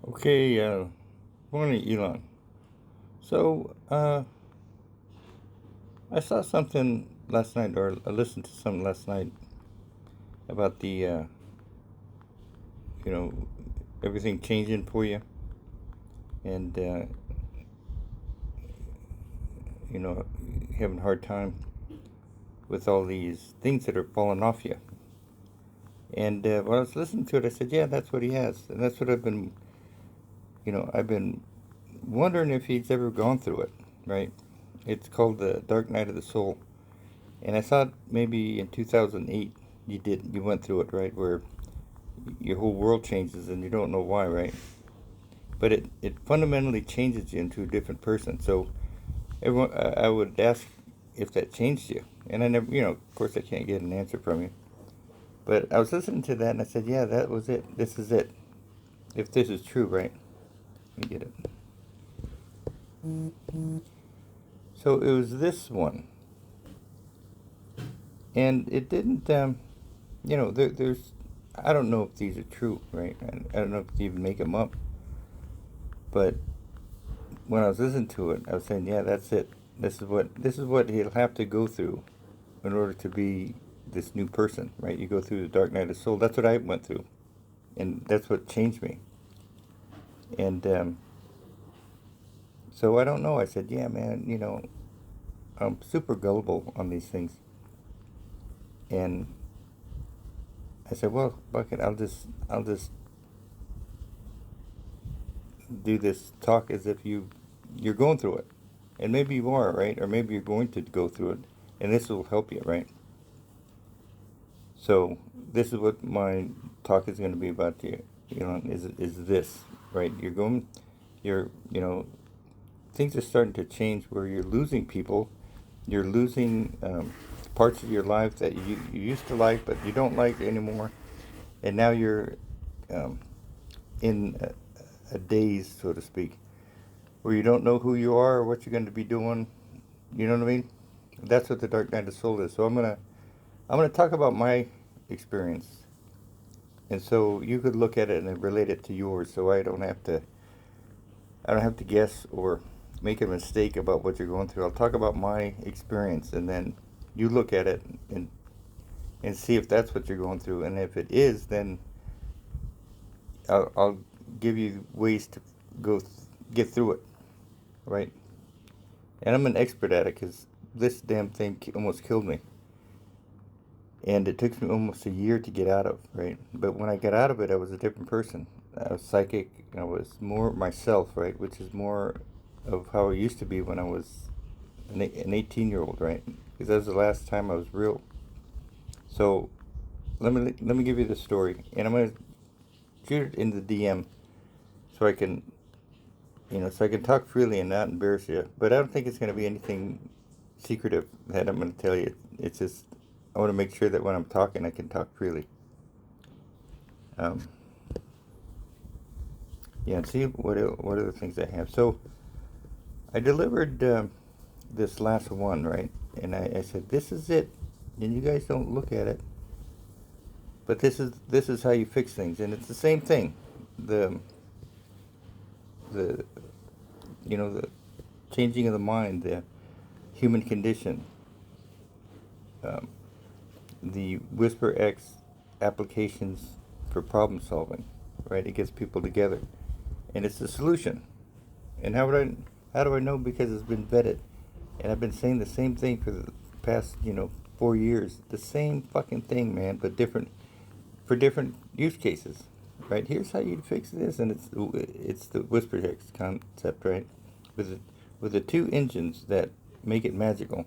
Okay, morning, Elon. So, I saw something last night, or I listened to something last night about you know, everything changing for you, and you know, having a hard time with all these things that are falling off you. And when I was listening to it, I said, "Yeah, that's what he has," and that's what I've been wondering if he's ever gone through it, right? It's called the Dark Night of the Soul, and I thought maybe in 2008 you went through it, right, where your whole world changes and you don't know why, right? But it fundamentally changes you into a different person. So everyone, I would ask if that changed you, and I never, of course, I can't get an answer from you. But I was listening to that and I said, yeah, that was it. This is it. If this is true, right? Let me get it. So it was this one, and it didn't. There's. I don't know if these are true, right? I don't know if you even make them up. But when I was listening to it, I was saying, yeah, that's it. This is what he'll have to go through in order to be this new person, right? You go through the dark night of the soul. That's what I went through, and that's what changed me. And so I don't know. I said, yeah, man, I'm super gullible on these things, and I said, well, fuck it. I'll just do this talk as if you're going through it, and maybe you are, right? Or maybe you're going to go through it, and this will help you, right? So this is what my talk is going to be about to you. Is this right? You're things are starting to change where you're losing people, you're losing parts of your life that you used to like but you don't like anymore, and now you're um, in a daze, so to speak, where you don't know who you are or what you're going to be doing. You know what I mean? That's what the Dark Night of Soul is. So I'm gonna talk about my experience. And so you could look at it and relate it to yours, so I don't have to guess or make a mistake about what you're going through. I'll talk about my experience, and then you look at it and see if that's what you're going through. And if it is, then I'll give you ways to get through it, right? And I'm an expert at it because this damn thing almost killed me, and it took me almost a year to get out of, right? But when I got out of it, I was a different person. I was psychic. I was more myself, right? Which is more of how I used to be when I was an 18-year-old, right? Because that was the last time I was real. So let me give you the story, and I'm gonna shoot it in the DM so I can talk freely and not embarrass you. But I don't think it's gonna be anything secretive that I'm gonna tell you. It's just I want to make sure that when I'm talking, I can talk freely. Um, yeah, and see what other things I have. So I delivered this last one, right? And I said, this is it. And you guys don't look at it, but this is how you fix things, and it's the same thing. The the the changing of the mind, the human condition, um, the Whisper X applications for problem solving, right? It gets people together, and it's the solution. And how do I know? Because it's been vetted, and I've been saying the same thing for the past 4 years. The same fucking thing, man, but different for different use cases. Right? Here's how you fix this, and it's the Whisper X concept, right? With the two engines that make it magical.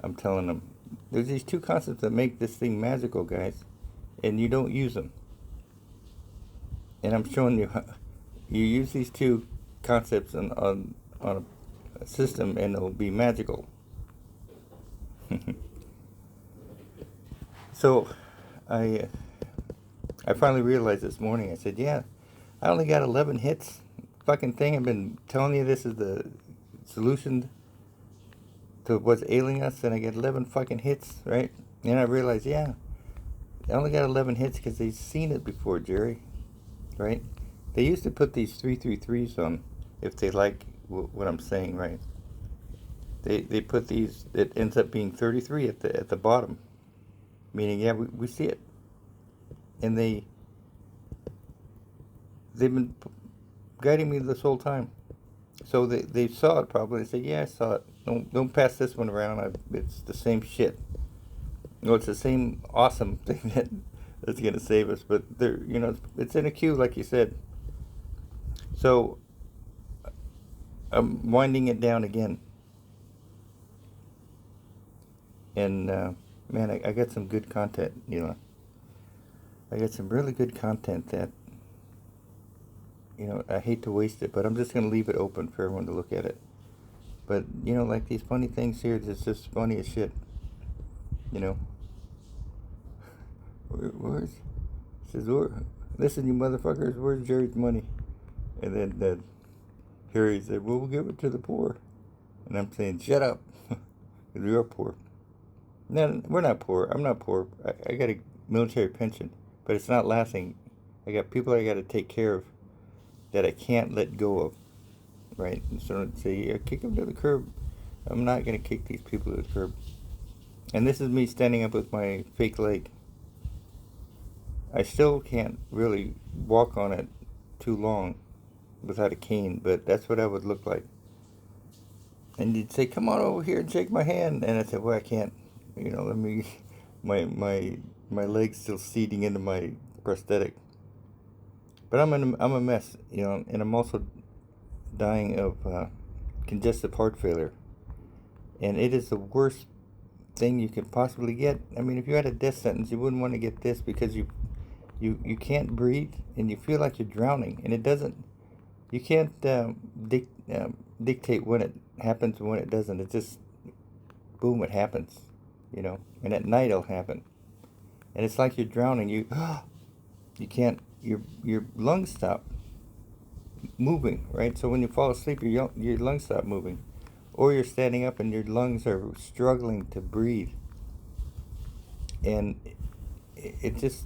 I'm telling them there's these two concepts that make this thing magical, guys, and you don't use them. And I'm showing you how you use these two concepts on a system, and it'll be magical. So, I I finally realized this morning. I said, yeah, I only got 11 hits. Fucking thing. I've been telling you this is the solution to what's ailing us, and I get 11 fucking hits, right? And I realized, yeah, I only got 11 hits because they've seen it before, Jerry, right? They used to put these 333s on if they like what I'm saying, right? They put these. It ends up being 33 at the bottom, meaning yeah we see it, and they've been guiding me this whole time. So they saw it probably. They said, yeah, I saw it. Don't pass this one around. It's the same shit. No, it's the same awesome thing that's gonna save us. But they're it's in a queue like you said. So I'm winding it down again. And man, I got some good content. I got some really good content that I hate to waste it, but I'm just gonna leave it open for everyone to look at it. But like these funny things here, it's just funny as shit. You know, where's says, listen, you motherfuckers, where's Jerry's money? And then Harry said, well, we'll give it to the poor. And I'm saying, shut up, because we are poor. No, we're not poor. I'm not poor. I got a military pension, but it's not lasting. I got people I got to take care of that I can't let go of, right? And so I'd say, yeah, kick them to the curb. I'm not going to kick these people to the curb. And this is me standing up with my fake leg. I still can't really walk on it too long without a cane, but that's what I would look like. And you'd say, come on over here and shake my hand. And I said, well, I can't. Let me, my leg's still seeding into my prosthetic. But I'm a mess, and I'm also dying of congestive heart failure. And it is the worst thing you could possibly get. I mean, if you had a death sentence, you wouldn't want to get this because you can't breathe and you feel like you're drowning. And it doesn't, you can't dictate when it happens and when it doesn't. It just, boom, it happens, And at night it'll happen. And it's like you're drowning. You can't, your lungs stop moving, right? So when you fall asleep, your lungs stop moving. Or you're standing up and your lungs are struggling to breathe. And it just,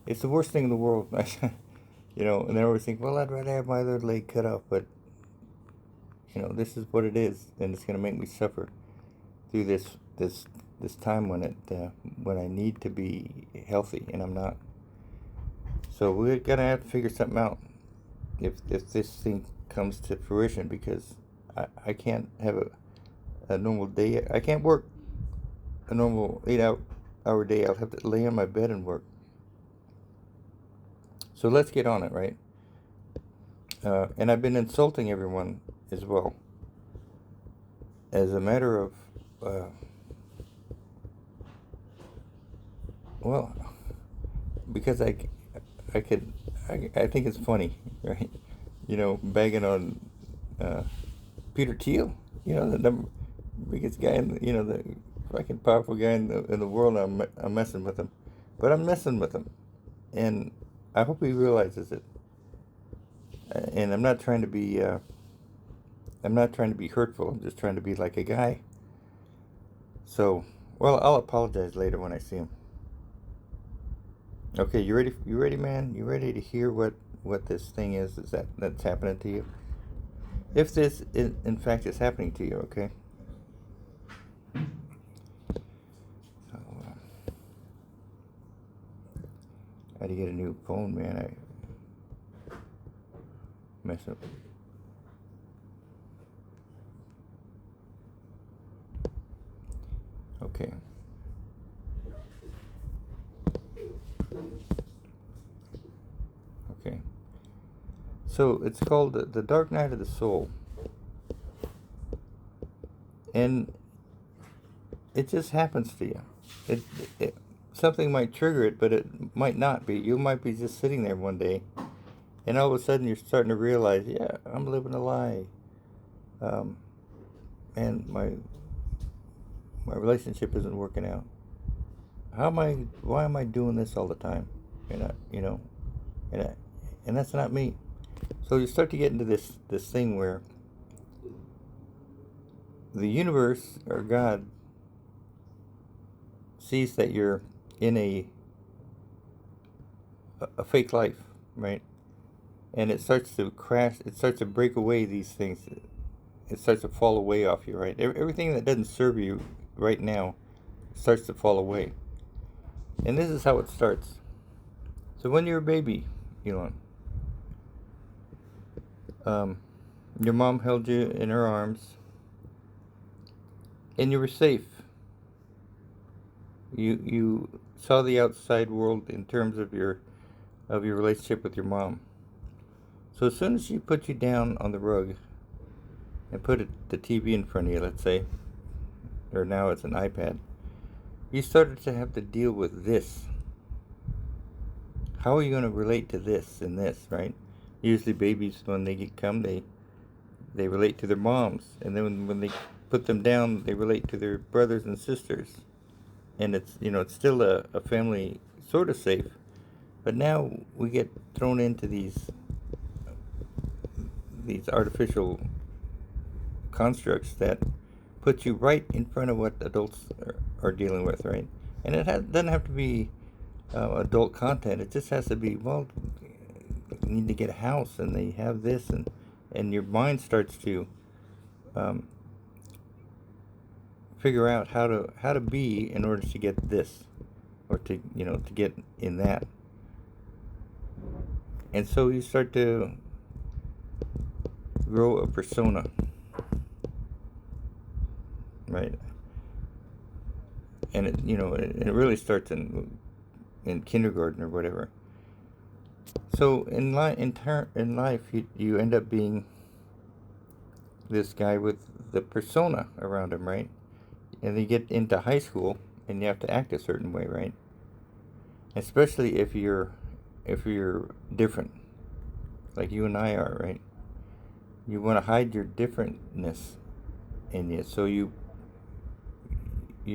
it's the worst thing in the world. And I always think, well, I'd rather have my other leg cut off, but, this is what it is, and it's going to make me suffer through this time when I need to be healthy, and I'm not. So we're going to have to figure something out if this thing comes to fruition, because I can't have a normal day. I can't work a normal 8-hour day. I'll have to lay on my bed and work. So let's get on it, right? And I've been insulting everyone as well. As a matter of, well, because I think it's funny, right? Bagging on Peter Thiel, the biggest guy, the fucking powerful guy in the world. I'm messing with him, but I'm messing with him, and I hope he realizes it. And I'm not trying to be hurtful. I'm just trying to be like a guy. So, well, I'll apologize later when I see him. Okay, you ready? You ready, man? You ready to hear what this thing is that's happening to you? If this in fact is happening to you, okay? So, I had to get a new phone, man. I messed up. Okay. Okay. So it's called the Dark Night of the Soul. And it just happens to you. Something might trigger it, but it might not be. You might be just sitting there one day, and all of a sudden you're starting to realize, yeah, I'm living a lie. And my relationship isn't working out. Why am I doing this all the time? And that's not me. So you start to get into this thing where the universe or God sees that you're in a fake life, right? And it starts to crash. It starts to break away these things. It starts to fall away off you, right? Everything that doesn't serve you right now starts to fall away. And this is how it starts. So when you're a baby, Elon, um, your mom held you in her arms, and you were safe. You saw the outside world in terms of your relationship with your mom. So as soon as she put you down on the rug and put the TV in front of you, let's say, or now it's an iPad, you started to have to deal with this. How are you going to relate to this and this, right? Usually babies, when they come, they relate to their moms, and then when they put them down, they relate to their brothers and sisters. And it's still a family sort of safe, but now we get thrown into these artificial constructs that put you right in front of what adults are dealing with, right? And doesn't have to be adult content. It just has to be, well, you need to get a house, and they have this, and your mind starts to um, figure out how to be in order to get this, or to get in that. And so you start to grow a persona, right? And it really starts in kindergarten or whatever. So in life, you end up being this guy with the persona around him, right? And you get into high school, and you have to act a certain way, right? Especially if you're different, like you and I are, right? You want to hide your differentness in you, so you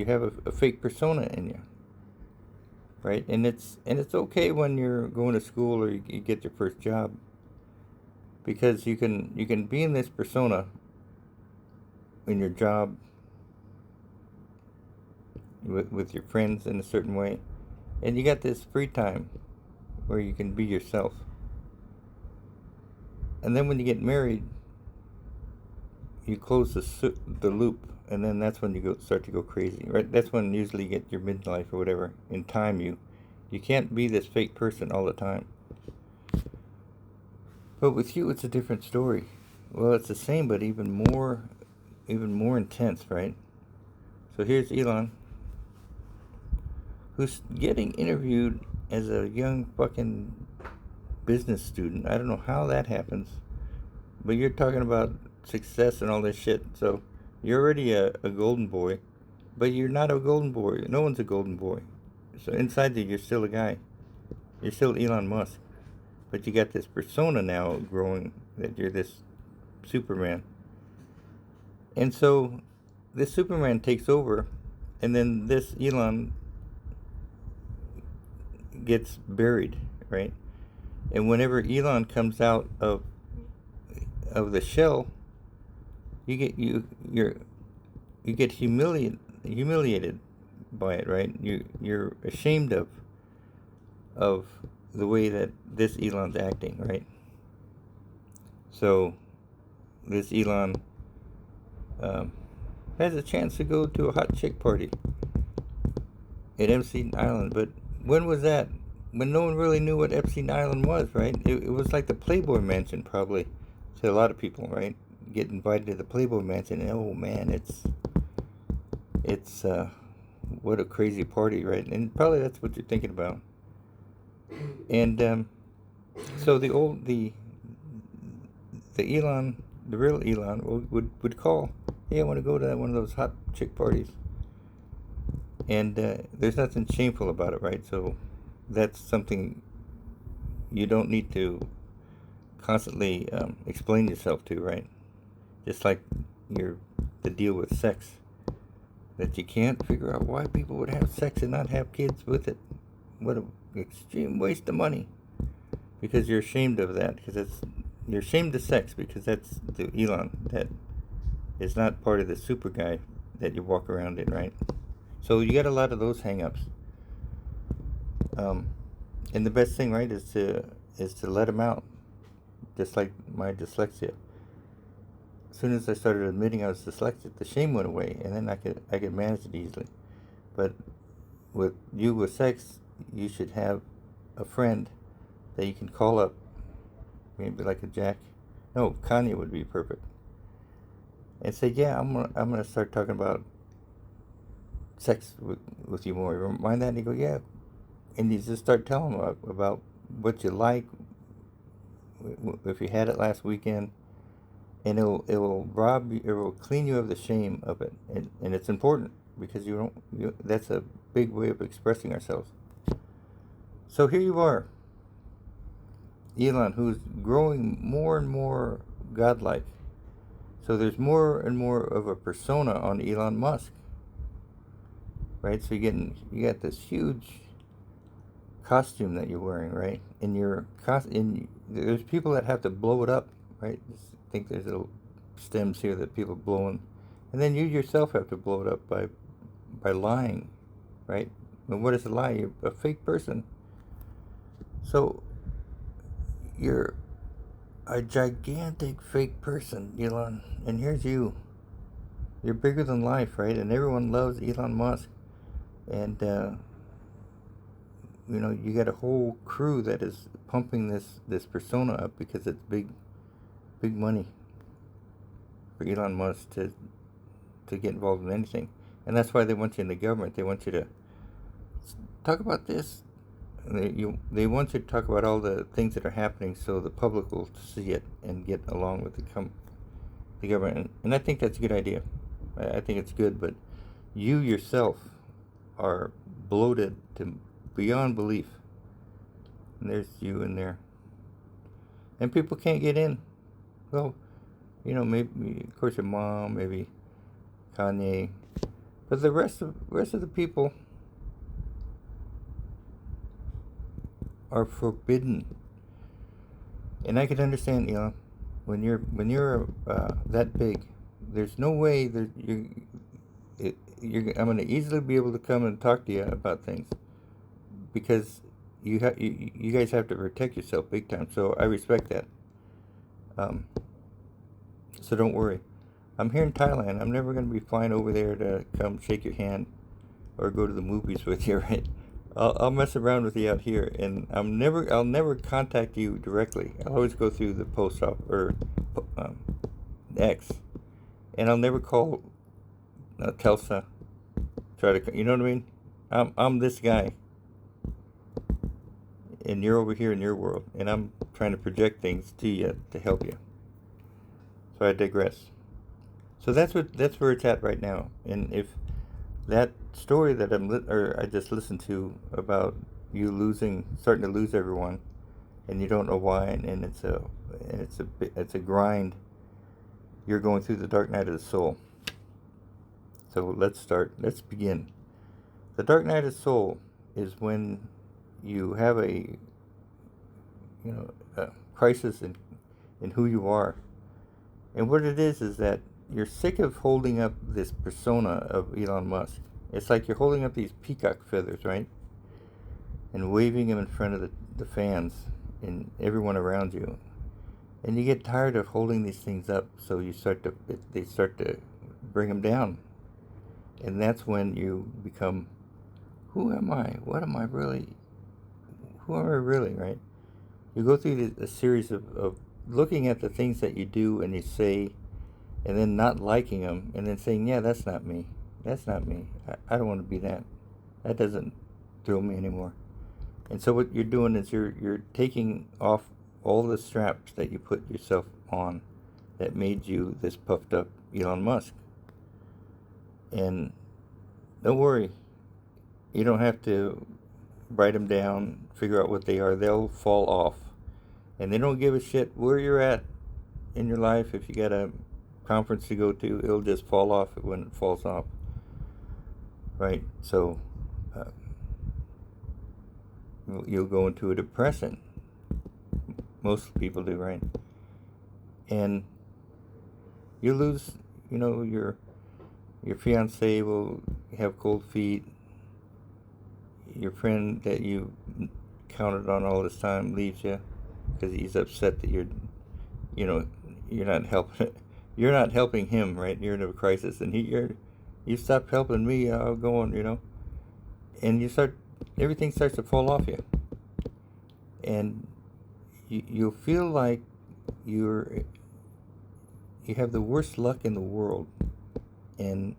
have a fake persona in you, right? And it's okay when you're going to school, or you get your first job, because you can be in this persona in your job, with your friends in a certain way, and you got this free time where you can be yourself. And then when you get married, you close the loop, and then that's when you start to go crazy, right? That's when usually you get your midlife or whatever. In time, you can't be this fake person all the time. But with you, it's a different story. Well, it's the same, but even more intense, right? So here's Elon, who's getting interviewed as a young fucking business student. I don't know how that happens, but you're talking about success and all this shit. So you're already a golden boy, but you're not a golden boy. No one's a golden boy. So inside you, you're still a guy. You're still Elon Musk, but you got this persona now growing that you're this Superman. And so this Superman takes over, and then this Elon gets buried, right? And whenever Elon comes out of the shell, you get humiliated by it, right? You're ashamed of the way that this Elon's acting, right? So this Elon has a chance to go to a hot chick party at Epstein Island, but when was that? When no one really knew what Epstein Island was, right? It was like the Playboy Mansion, probably, to a lot of people, right? Get invited to the Playboy Mansion, and oh man, it's what a crazy party, right? And probably that's what you're thinking about. And so the Elon, the real Elon, would call, hey, I want to go to one of those hot chick parties. And there's nothing shameful about it, right? So that's something you don't need to constantly explain yourself to, right? Just like the deal with sex, that you can't figure out why people would have sex and not have kids with it. What an extreme waste of money. Because you're ashamed of that, you're ashamed of sex, because that's the Elon that is not part of the super guy that you walk around in, right? So you got a lot of those hang-ups. And the best thing, right, is is to let them out, just like my dyslexia. As soon as I started admitting I was dyslexic, the shame went away, and then I could manage it easily. But with sex, you should have a friend that you can call up, maybe like a Jack. No, Kanye would be perfect. And say, yeah, I'm gonna start talking about sex with you more. You mind that? And you go, yeah. And you just start telling them about what you like, if you had it last weekend, and it will rob you, it will clean you of the shame of it, and it's important because that's a big way of expressing ourselves. So here you are, Elon, who's growing more and more godlike. So there's more and more of a persona on Elon Musk, right? So you got this huge costume that you're wearing, right? And there's people that have to blow it up, right? I think there's little stems here that people blowing, and then you yourself have to blow it up by lying, right? And what is a lie? You're a fake person. So you're a gigantic fake person, Elon, and here's you. You're bigger than life, right? And everyone loves Elon Musk, and you got a whole crew that is pumping this persona up because it's big money for Elon Musk to get involved in anything, and that's why they want you in the government. They want you to talk about this. They want you to talk about all the things that are happening, so the public will see it and get along with the government. And I think that's a good idea. I think it's good, but you yourself are bloated to beyond belief. And there's you in there, and people can't get in. Well, maybe of course your mom, maybe Kanye, but the rest of the people are forbidden. And I can understand, when you're that big, there's no way that I'm going to easily be able to come and talk to you about things, because you guys have to protect yourself big time. So I respect that. So don't worry. I'm here in Thailand. I'm never going to be flying over there to come shake your hand or go to the movies with you, right? I'll mess around with you out here, and I'll never contact you directly. I'll always go through the post office or X, and I'll never call Telsa. Try to, you know what I mean? I'm this guy, and you're over here in your world, and I'm trying to project things to you to help you. So I digress. So that's where it's at right now. And if that story that I just listened to about you starting to lose everyone, and you don't know why, and it's a grind. You're going through the dark night of the soul. So let's begin. The dark night of the soul is when you have a crisis in who you are. And what it is that you're sick of holding up this persona of Elon Musk. It's like you're holding up these peacock feathers, right? And waving them in front of the fans and everyone around you. And you get tired of holding these things up, so they start to bring them down. And that's when you become, who am I? What am I really? Who am I really, right? You go through a series of looking at the things that you do and you say, and then not liking them, and then saying, yeah, that's not me. That's not me. I don't want to be that. That doesn't thrill me anymore. And so what you're doing is you're taking off all the straps that you put yourself on that made you this puffed up Elon Musk. And don't worry, you don't have to write them down, figure out what they are. They'll fall off. And they don't give a shit where you're at in your life. If you got a conference to go to, it'll just fall off when it falls off. Right? So you'll go into a depression. Most people do, right? And you lose, your fiance will have cold feet. Your friend that you counted on all this time leaves you. because he's upset that you know, you're not helping. You're not helping him, right? You're in a crisis, and you stop helping me. I'll go on, and everything starts to fall off you, and you feel like you're you have the worst luck in the world, and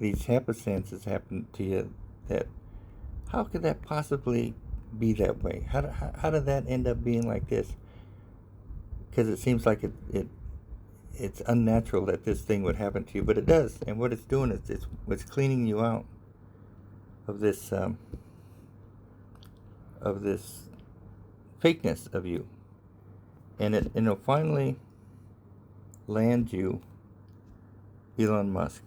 these happenstances happen to you that how could that possibly be that way? How did that end up being like this? Because it seems like it's unnatural that this thing would happen to you, but it does. And what it's doing is it's cleaning you out of this fakeness of you, and it'll finally land you Elon Musk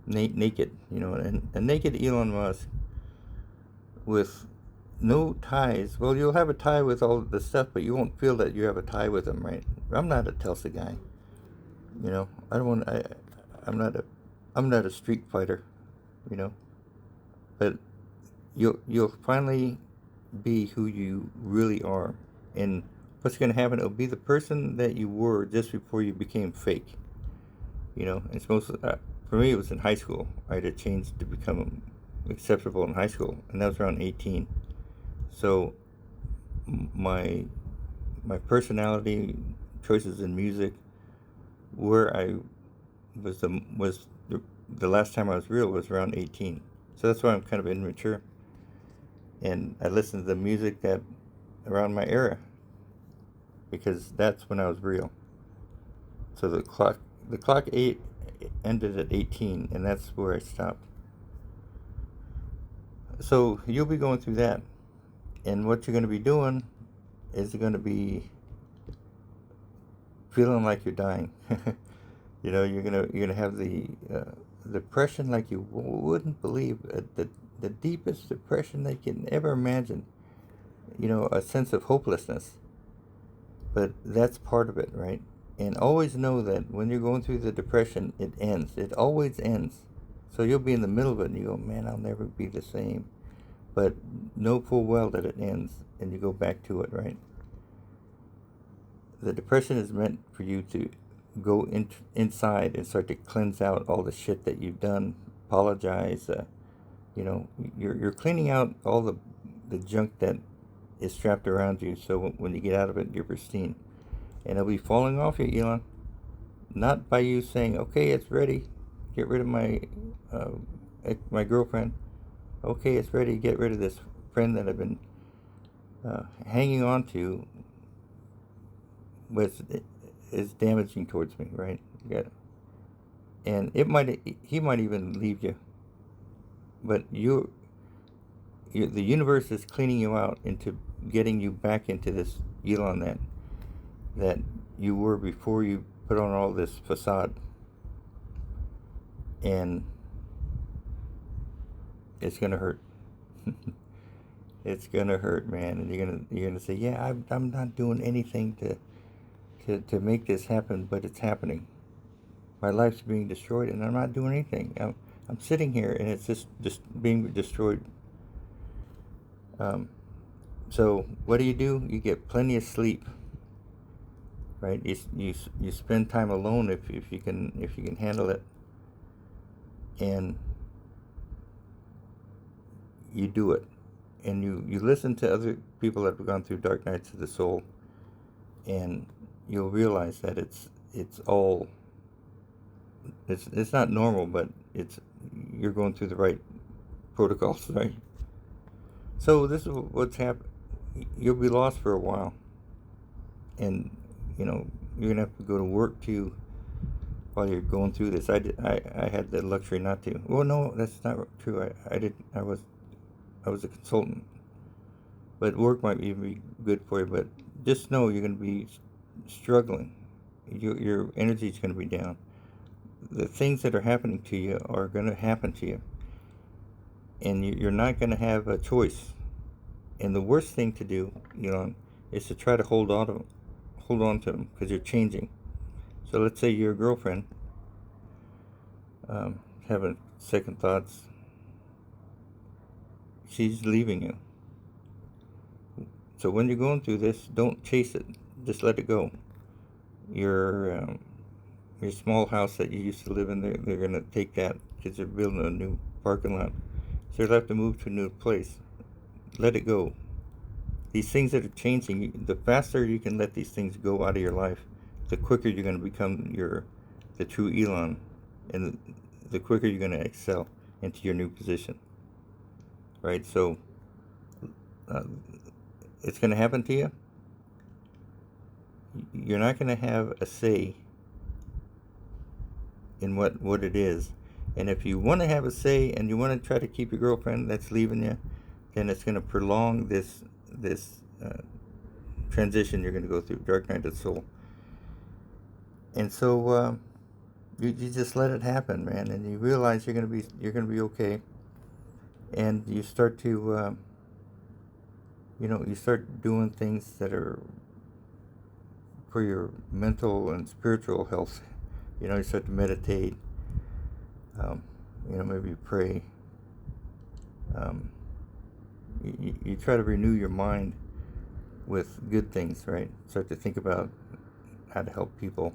naked, and a naked Elon Musk with no ties. Well, you'll have a tie with all the stuff, but you won't feel that you have a tie with him, right? I'm not a Tulsa guy, I don't want. I'm not a street fighter, you know. But you'll finally be who you really are, and what's going to happen? It'll be the person that you were just before you became fake. It's mostly for me. It was in high school. I had to change to become acceptable in high school, and that was around 18. So my personality, choices in music, where I was the last time I was real was around 18. So that's why I'm kind of immature, and I listened to the music that around my era because that's when I was real. So the clock ended at 18, and that's where I stopped. So you'll be going through that, and what you're going to be doing is going to be feeling like you're dying. You're gonna have the depression like you wouldn't believe, the deepest depression they can ever imagine. A sense of hopelessness. But that's part of it, right? And always know that when you're going through the depression, it ends. It always ends. So you'll be in the middle of it and you go, man, I'll never be the same. But know full well that it ends and you go back to it, right? The depression is meant for you to go inside and start to cleanse out all the shit that you've done. Apologize. You're cleaning out all the junk that is strapped around you. So when you get out of it, you're pristine. And it'll be falling off you, Elon. Not by you saying, okay, it's ready. Get rid of my girlfriend. Okay, it's ready. Get rid of this friend that I've been hanging on to. Is damaging towards me, right? Yeah. And he might even leave you. But the universe is cleaning you out into getting you back into this Elon that you were before you put on all this facade. And it's gonna hurt. It's gonna hurt, man. And you're gonna say, yeah, I'm not doing anything to make this happen, but it's happening. My life's being destroyed, and I'm not doing anything. I'm sitting here, and it's just being destroyed. So what do? You get plenty of sleep, right? You spend time alone if you can handle it, and you do it, and you listen to other people that have gone through dark nights of the soul, and you'll realize that it's not normal, but you're going through the right protocols, right? So this is what's happened. You'll be lost for a while, and you're gonna have to go to work too while you're going through this. I had the luxury not to. Well, no, that's not true. I was a consultant, but work might even be good for you. But just know you're gonna be struggling. Your energy's gonna be down. The things that are happening to you are gonna happen to you, and you're not gonna have a choice. And the worst thing to do, is to try to hold on to them because you're changing. So let's say your girlfriend having second thoughts. She's leaving you. So when you're going through this, don't chase it. Just let it go. Your small house that you used to live in, they're gonna take that because they're building a new parking lot. So you'll have to move to a new place. Let it go. These things that are changing, the faster you can let these things go out of your life, the quicker you're going to become the true Elon, and the quicker you're going to excel into your new position. Right? So uh, it's going to happen to you. You're not going to have a say in what it is. And if you want to have a say and you want to try to keep your girlfriend that's leaving you, then it's going to prolong this transition you're going to go through, Dark Night of the Soul. And so you just let it happen, man, and you realize you're going to be okay, and you start to you start doing things that are for your mental and spiritual health. You start to meditate. Maybe pray. You try to renew your mind with good things, right? Start to think about how to help people.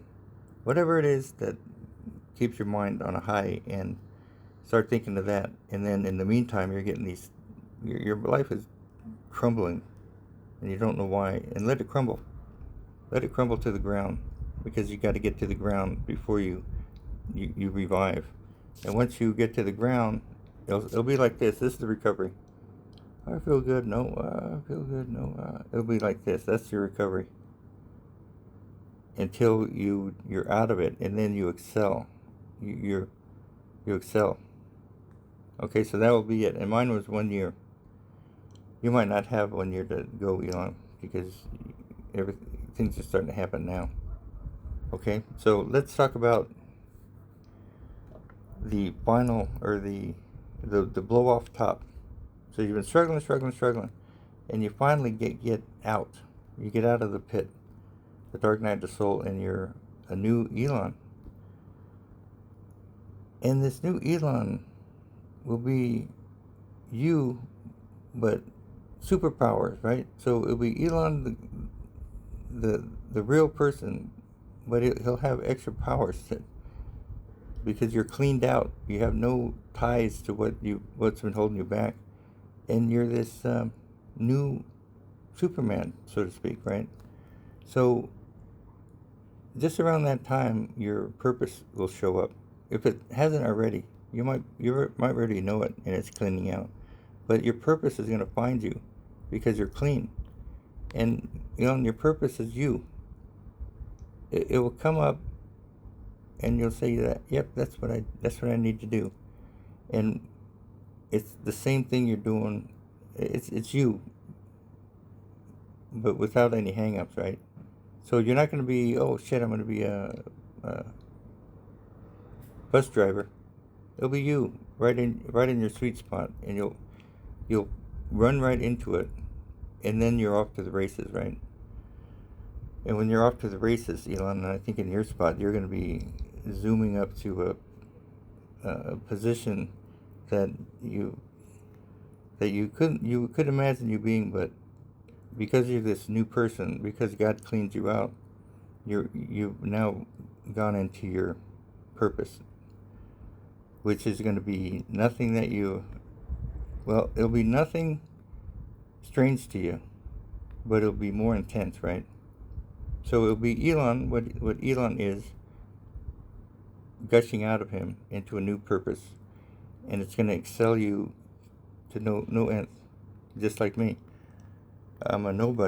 Whatever it is that keeps your mind on a high, and start thinking of that. And then in the meantime, you're getting your life is crumbling, and you don't know why. And let it crumble. Let it crumble to the ground, because you got to get to the ground before you revive. And once you get to the ground, it'll be like this. This is the recovery. I feel good. No, I feel good. No, it'll be like this. That's your recovery. Until you're out of it, and then you excel. You excel. Okay, so that will be it. And mine was 1 year. You might not have 1 year to go, Elon, because things are starting to happen now. Okay, so let's talk about the final, or the blow off top. So you've been struggling, and you finally get out. You get out of the pit, the Dark Night of the Soul, and you're a new Elon. And this new Elon will be you, but superpowers, right? So it'll be Elon, the real person, but he'll have extra powers because you're cleaned out. You have no ties to what's been holding you back, and you're this new Superman, so to speak, right? So just around that time, your purpose will show up. If it hasn't already, you might already know it, and it's cleaning out. But your purpose is going to find you, because you're clean, and your purpose is you. It will come up, and you'll say that, yep, that's what I need to do, and it's the same thing you're doing. It's you, but without any hang-ups, right? So you're not going to be, oh shit, I'm going to be a bus driver. It'll be you, right in your sweet spot, and you'll run right into it, and then you're off to the races, right? And when you're off to the races, Elon, I think in your spot, you're going to be zooming up to a position that you could imagine you being, but because you're this new person, because God cleaned you out, you've now gone into your purpose, which is going to be nothing that it'll be nothing strange to you, but it'll be more intense, right? So it'll be Elon, what Elon is, gushing out of him into a new purpose, and it's going to excel you to no end, just like me. I'm a nobody.